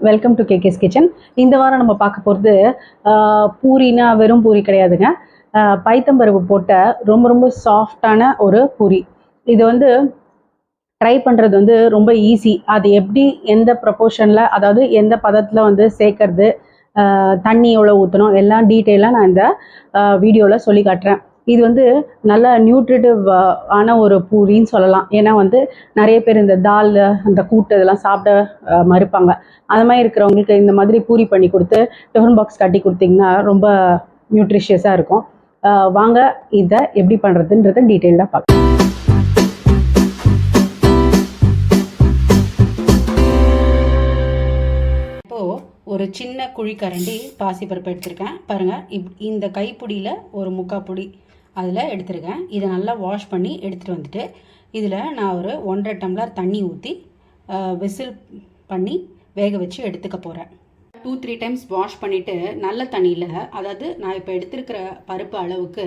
Welcome to KKS kitchen. இந்த வாரம் நம்ம பார்க்க போகிறது பூரினா வெறும் பூரி கிடையாதுங்க. பைத்தம்பருப்பு போட்ட ரொம்ப ரொம்ப சாஃப்டான ஒரு பூரி. இது வந்து ட்ரை பண்ணுறது வந்து ரொம்ப ஈஸி. அது எப்படி எந்த ப்ரொபோர்ஷனில், அதாவது எந்த பதத்தில் வந்து சேர்க்கறது, தண்ணி எவ்வளோ ஊற்றணும், எல்லாம் டீட்டெயிலாக நான் இந்த வீடியோவில் சொல்லி காட்டுறேன். இது வந்து நல்ல நியூட்ரிட்டிவ் ஆன ஒரு பூரின்னு சொல்லலாம். ஏன்னா வந்து நிறைய பேர் இந்த தால், அந்த கூட்டு இதெல்லாம் சாப்பிட மறுப்பாங்க. அது மாதிரி இருக்கிறவங்களுக்கு இந்த மாதிரி பூரி பண்ணி கொடுத்து டிஃபன் பாக்ஸ் கட்டி கொடுத்தீங்கன்னா ரொம்ப நியூட்ரிஷியஸாக இருக்கும். வாங்க இதை எப்படி பண்ணுறதுன்றதை டீட்டெயிலாக பார்க்கலாம். ஒரு சின்ன குழிக்கரண்டி பாசிப்பருப்பு எடுத்திருக்கேன் பாருங்கள். இந்த கைப்பிடியில் ஒரு முக்கால் பொடி அதில் எடுத்துருக்கேன். இதை நல்லா வாஷ் பண்ணி எடுத்துகிட்டு வந்துட்டு இதில் நான் ஒரு 1.5 டம்ளர் தண்ணி ஊற்றி விசில் பண்ணி வேக வச்சு எடுத்துக்க போகிறேன். 2-3 டைம்ஸ் வாஷ் பண்ணிவிட்டு நல்ல தண்ணியில், அதாவது நான் இப்போ எடுத்துருக்கிற பருப்பு அளவுக்கு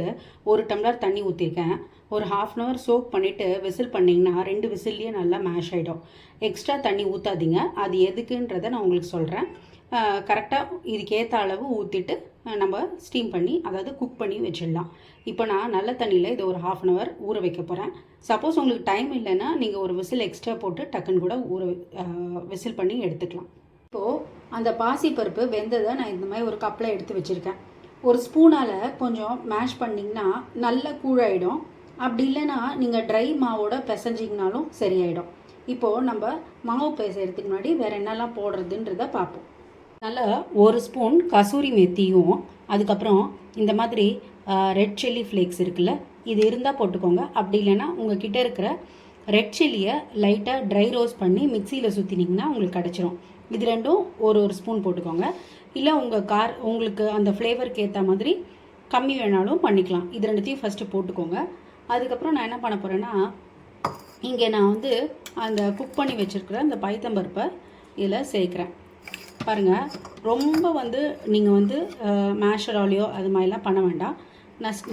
1 டம்ளர் தண்ணி ஊற்றிருக்கேன். ஒரு 1/2 அன் ஹவர் சோக் பண்ணிவிட்டு விசில் பண்ணிங்கன்னா 2 விசில்லையே நல்லா மேஷ் ஆகிடும். எக்ஸ்ட்ரா தண்ணி ஊற்றாதீங்க. அது எதுக்குன்றதை நான் உங்களுக்கு சொல்கிறேன். கரெக்டாக இதுக்கேற்ற அளவு ஊற்றிட்டு நம்ம ஸ்டீம் பண்ணி, அதாவது குக் பண்ணி வச்சிடலாம். இப்போ நான் நல்ல தண்ணியில் இதை ஒரு 1/2 அன் ஹவர் ஊற வைக்க போகிறேன். சப்போஸ் உங்களுக்கு டைம் இல்லைன்னா நீங்கள் ஒரு விசில் எக்ஸ்ட்ரா போட்டு டக்குன்னு கூட விசில் பண்ணி எடுத்துக்கலாம். இப்போது அந்த பாசிப்பருப்பு வெந்ததை நான் இந்த மாதிரி ஒரு கப்பில் எடுத்து வச்சுருக்கேன். ஒரு ஸ்பூனால் கொஞ்சம் மேஷ் பண்ணிங்கன்னா நல்ல கூழாயிடும். அப்படி இல்லைன்னா நீங்கள் ட்ரை மாவோட பிசைஞ்சிங்கனாலும் சரியாயிடும். இப்போது நம்ம மாவு பிசைறதுக்கு முன்னாடி வேறு என்னெல்லாம் போடுறதுன்றதை பார்ப்போம். நல்லா ஒரு ஸ்பூன் கசூரி மெத்தியும், அதுக்கப்புறம் இந்த மாதிரி ரெட் சில்லி ஃப்ளேக்ஸ் இருக்குல்ல, இது இருந்தால் போட்டுக்கோங்க. அப்படி இல்லைன்னா உங்கள் கிட்டே இருக்கிற ரெட் சில்லியை லைட்டாக ட்ரை ரோஸ்ட் பண்ணி மிக்சியில் சுற்றினீங்கன்னா உங்களுக்கு கிடச்சிரும். இது ரெண்டும் ஒரு ஸ்பூன் போட்டுக்கோங்க. இல்லை உங்களுக்கு அந்த ஃப்ளேவருக்கு ஏற்ற மாதிரி கம்மி வேணாலும் பண்ணிக்கலாம். இது ரெண்டுத்தையும் ஃபஸ்ட்டு போட்டுக்கோங்க. அதுக்கப்புறம் நான் என்ன பண்ண போகிறேன்னா, இங்கே நான் வந்து அந்த குக் பண்ணி வச்சுருக்கிற அந்த பைத்தம்பருப்பை இதில் சேர்க்குறேன். பாருங்கள், ரொம்ப வந்து நீங்கள் வந்து மேஷராலியோ அது மாதிரிலாம் பண்ண வேண்டாம்.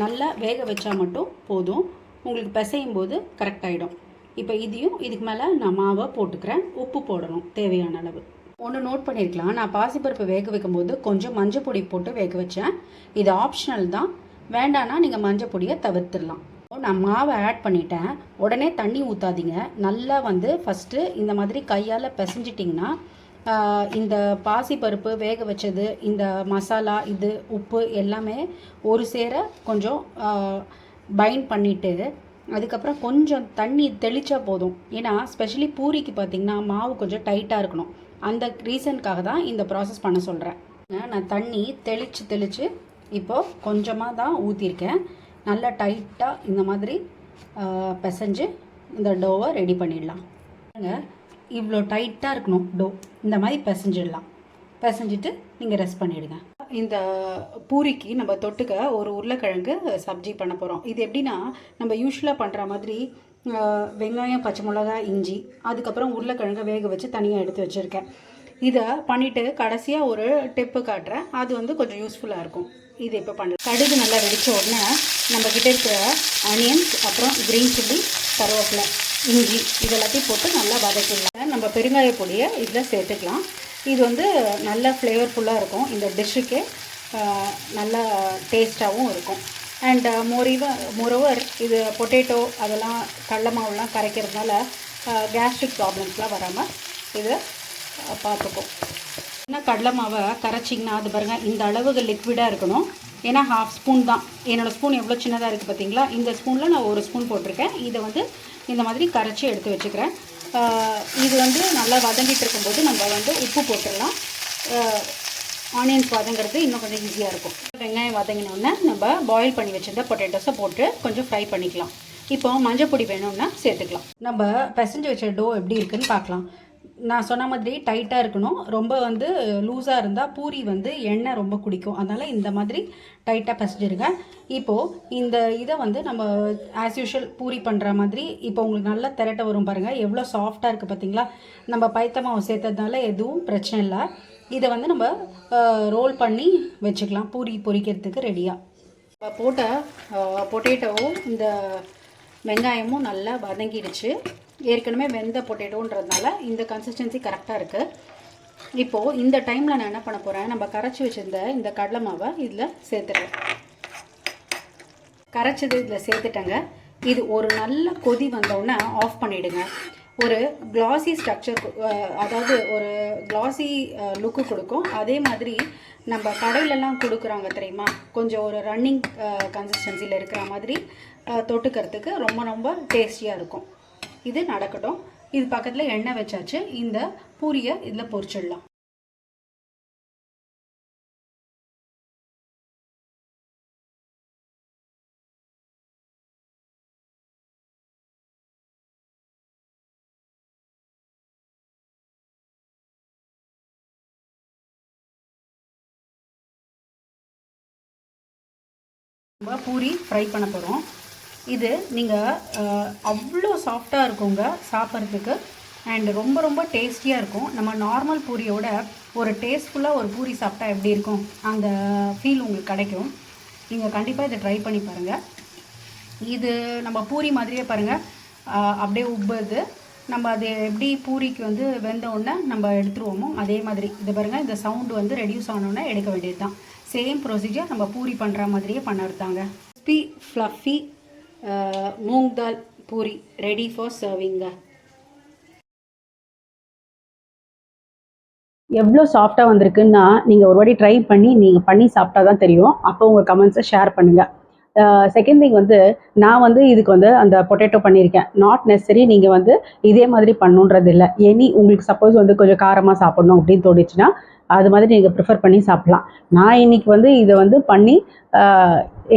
நல்லா வேக வச்சா மட்டும் போதும். உங்களுக்கு பிசையும் போது கரெக்டாகிடும். இப்போ இதையும் இதுக்கு மேலே நான் மாவை போட்டுக்கிறேன். உப்பு போடணும் தேவையான அளவு. ஒன்று நோட் பண்ணியிருக்கலாம், நான் பாசிப்பருப்பு வேக வைக்கும்போது கொஞ்சம் மஞ்சள் பொடி போட்டு வேக வச்சேன். இது ஆப்ஷனல் தான். வேண்டான்னா நீங்கள் மஞ்சள் பொடியை தவிர்த்துடலாம். நான் மாவை ஆட் பண்ணிட்டேன். உடனே தண்ணி ஊற்றாதீங்க. நல்லா வந்து ஃபஸ்ட்டு இந்த மாதிரி கையால் பிசைஞ்சிட்டிங்கன்னா இந்த பாசிப்பருப்பு வேக வச்சது, இந்த மசாலா, இது உப்பு எல்லாமே ஒரு சேர கொஞ்சம் பைண்ட் பண்ணிவிட்டு அதுக்கப்புறம் கொஞ்சம் தண்ணி தெளித்தா போதும். ஏன்னா ஸ்பெஷலி பூரிக்கு பார்த்திங்கன்னா மாவு கொஞ்சம் டைட்டாக இருக்கணும். அந்த ரீசனுக்காக தான் இந்த ப்ராசஸ் பண்ண சொல்கிறேன். நான் தண்ணி தெளித்து இப்போது கொஞ்சமாக தான் ஊற்றிருக்கேன். நல்லா டைட்டாக இந்த மாதிரி பிசைஞ்சு இந்த டோவை ரெடி பண்ணிடலாம். இவ்வளோ டைட்டாக இருக்கணும் டோ. இந்த மாதிரி பிசைஞ்சிட்டு நீங்கள் ரெஸ்ட் பண்ணிவிடுங்க. இந்த பூரிக்கு நம்ம தொட்டுக்க ஒரு உருளைக்கிழங்கு சப்ஜி பண்ண போகிறோம். இது எப்படின்னா, நம்ம யூஸ்வலாக பண்ணுற மாதிரி வெங்காயம், பச்சை மிளகா, இஞ்சி, அதுக்கப்புறம் உருளைக்கிழங்கை வேக வச்சு தனியாக எடுத்து வச்சுருக்கேன். இதை பண்ணிவிட்டு கடைசியாக ஒரு டிப்பு காட்டுறேன். அது வந்து கொஞ்சம் யூஸ்ஃபுல்லாக இருக்கும். இது இப்போ பண்ணலாம். கடுகு நல்லா வெடித்த உடனே நம்மக்கிட்ட இருக்கிற ஆனியன்ஸ், அப்புறம் க்ரீன் சில்லி, கருவேப்பிலை, இஞ்சி இதெல்லாத்தையும் போட்டு நல்லா வதக்கிடலாம். நம்ம பெருங்காய பொடியை இதில் சேர்த்துக்கலாம். இது வந்து நல்ல ஃப்ளேவர்ஃபுல்லாக இருக்கும். இந்த டிஷ்ஷுக்கே நல்ல டேஸ்ட்டாகவும் இருக்கும். அண்ட் மோரோவர் இது பொட்டேட்டோ அதெல்லாம் கடலை மாவுலாம் கரைக்கிறதுனால கேஸ்ட்ரிக் ப்ராப்ளம்ஸ்லாம் வராமல் இதை பார்த்துக்கும். இன்னும் கடலை மாவை கரைச்சிங்கன்னா அது பாருங்கள், இந்த அளவுக்கு லிக்விடாக இருக்கணும். ஏன்னா 1/2 ஸ்பூன் தான். என்னோடய ஸ்பூன் எவ்வளோ சின்னதாக இருக்குது பார்த்தீங்களா? இந்த ஸ்பூனில் நான் 1 ஸ்பூன் போட்டிருக்கேன். இதை வந்து இந்த மாதிரி கரைச்சி எடுத்து வச்சுக்கிறேன். இது வந்து நல்லா வதங்கிட்டு இருக்கும்போது நம்ம வந்து உப்பு போட்டுடலாம். ஆனியன்ஸ் வதங்கிறது இன்னும் கொஞ்சம் ஈஸியாக இருக்கும். வெங்காயம் வதங்கினோடனே நம்ம பாயில் பண்ணி வச்சுருந்த பொட்டேட்டோஸை போட்டு கொஞ்சம் ஃப்ரை பண்ணிக்கலாம். இப்போ மஞ்சள் பொடி வேணும்னா சேர்த்துக்கலாம். நம்ம பிசைஞ்சு வச்ச டோ எப்படி இருக்குதுன்னு பார்க்கலாம். நான் சொன்ன மாதிரி டைட்டாக இருக்கணும். ரொம்ப வந்து லூஸாக இருந்தால் பூரி வந்து எண்ணெய் ரொம்ப குடிக்கும். அதனால் இந்த மாதிரி டைட்டாக பிசைஞ்சிருங்க. இப்போது இந்த இதை வந்து நம்ம ஆஸ் யூஷுவல் பூரி பண்ணுற மாதிரி இப்போ உங்களுக்கு நல்லா திரட்ட வரும் பாருங்கள். எவ்வளோ சாஃப்டாக இருக்குது பார்த்தீங்களா? நம்ம பைத்தமாவை சேர்த்ததுனால எதுவும் பிரச்சனை இல்லை. இதை வந்து நம்ம ரோல் பண்ணி வச்சுக்கலாம். பூரி பொரிக்கிறதுக்கு ரெடியாக. போட்ட பொட்டேட்டோவும் இந்த வெங்காயமும் நல்லா வதங்கிடுச்சு. ஏற்கனவே வெந்த பொட்டேட்டோன்றதுனால இந்த கன்சிஸ்டன்சி கரெக்டாக இருக்குது. இப்போது இந்த டைமில் நான் என்ன பண்ண போகிறேன், நம்ம கரைச்சி வச்சுருந்த இந்த கடலை மாவை இதில் சேர்த்துறேன். கரைச்சது இதில் சேர்த்துட்டேங்க. இது ஒரு நல்ல கொதி வந்தோடனே ஆஃப் பண்ணிவிடுங்க. ஒரு கிளாஸி ஸ்ட்ரக்சர், அதாவது ஒரு கிளாஸி லுக்கு கொடுக்கும். அதே மாதிரி நம்ம கடையிலலாம் கொடுக்குறாங்க தெரியுமா, கொஞ்சம் ஒரு ரன்னிங் கன்சிஸ்டன்சியில் இருக்கிற மாதிரி தொட்டுக்கிறதுக்கு ரொம்ப ரொம்ப டேஸ்டியாக இருக்கும். இது நடக்கட்டும். இது பக்கத்தில் எண்ணெய் வச்சாச்சு. இந்த பூரியை இதில் பொரிச்சிடலாம். நம்ம பூரி ஃப்ரை பண்ண போகிறோம். இது நீங்கள் அவ்வளோ சாஃப்டாக இருக்குங்க சாப்பிட்றதுக்கு, அண்ட் ரொம்ப ரொம்ப டேஸ்டியாக இருக்கும். நம்ம நார்மல் பூரியோட ஒரு டேஸ்ட்ஃபுல்லாக ஒரு பூரி சாப்பிட்டா எப்படி இருக்கும் அந்த ஃபீல் உங்களுக்கு கிடைக்கும். நீங்கள் கண்டிப்பாக இதை ட்ரை பண்ணி பாருங்கள். இது நம்ம பூரி மாதிரியே பாருங்கள், அப்படியே உப்புது. நம்ம அது எப்படி பூரிக்கு வந்து வெந்தோடனே நம்ம எடுத்துருவோமோ அதே மாதிரி இது பாருங்கள். இந்த சவுண்டு வந்து ரெடியூஸ் ஆனோடனே எடுக்க வேண்டியது தான். சேம் ப்ரொசீஜர் நம்ம பூரி பண்ணுற மாதிரியே பண்ணுறதாங்க. Crispy fluffy moong dal puri ready for serving. எவ்வளோ சாஃப்டாக வந்திருக்குன்னா நீங்கள் ஒரு வாட்டி ட்ரை பண்ணி நீங்கள் பண்ணி சாப்பிட்டா தான் தெரியும். அப்போ உங்கள் கமெண்ட்ஸை ஷேர் பண்ணுங்கள். செகண்ட் திங் வந்து நான் வந்து இதுக்கு வந்து அந்த பொட்டேட்டோ பண்ணியிருக்கேன். நாட் நெசசரி நீங்கள் வந்து இதே மாதிரி பண்ணுன்றது இல்லை. உங்களுக்கு சப்போஸ் வந்து கொஞ்சம் காரமாக சாப்பிட்ணும் அப்படின்னு தோணுச்சுன்னா அது மாதிரி நீங்கள் ப்ரிஃபர் பண்ணி சாப்பிட்லாம். நான் இன்றைக்கி வந்து இதை வந்து பண்ணி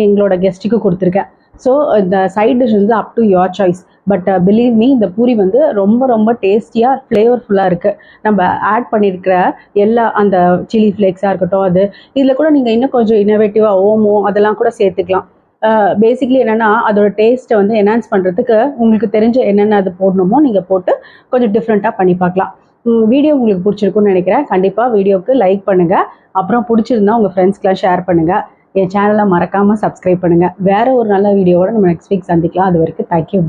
எங்களோட கெஸ்ட்டுக்கு கொடுத்துருக்கேன். ஸோ இந்த சைட் டிஷ் வந்து up to your choice. But believe me, இந்த பூரி வந்து ரொம்ப ரொம்ப டேஸ்டியாக ஃப்ளேவர்ஃபுல்லாக இருக்குது. நம்ம ஆட் பண்ணியிருக்கிற எல்லா அந்த சில்லி ஃப்ளேக்ஸாக இருக்கட்டும், அது இதில் கூட நீங்கள் இன்னும் கொஞ்சம் இன்னோவேட்டிவாக ஓமோ அதெல்லாம் கூட சேர்த்துக்கலாம். பேசிக்லி என்னென்னா அதோட டேஸ்ட்டை வந்து என்ஹான்ஸ் பண்ணுறதுக்கு உங்களுக்கு தெரிஞ்ச என்னென்ன அது போடணுமோ நீங்கள் போட்டு கொஞ்சம் டிஃப்ரெண்ட்டாக பண்ணி பார்க்கலாம். வீடியோ உங்களுக்கு பிடிச்சிருக்குன்னு நினைக்கிறேன். கண்டிப்பாக வீடியோவுக்கு லைக் பண்ணுங்கள். அப்புறம் பிடிச்சிருந்தா உங்கள் ஃப்ரெண்ட்ஸ்க்கெலாம் ஷேர் பண்ணுங்கள். என் சேனலை மறக்காமல் சப்ஸ்கிரைப் பண்ணுங்கள். வேறு ஒரு நல்ல வீடியோவோட நம்ம நெக்ஸ்ட் வீக் சந்திக்கலாம். அது வரைக்கும் தேங்க்யூ.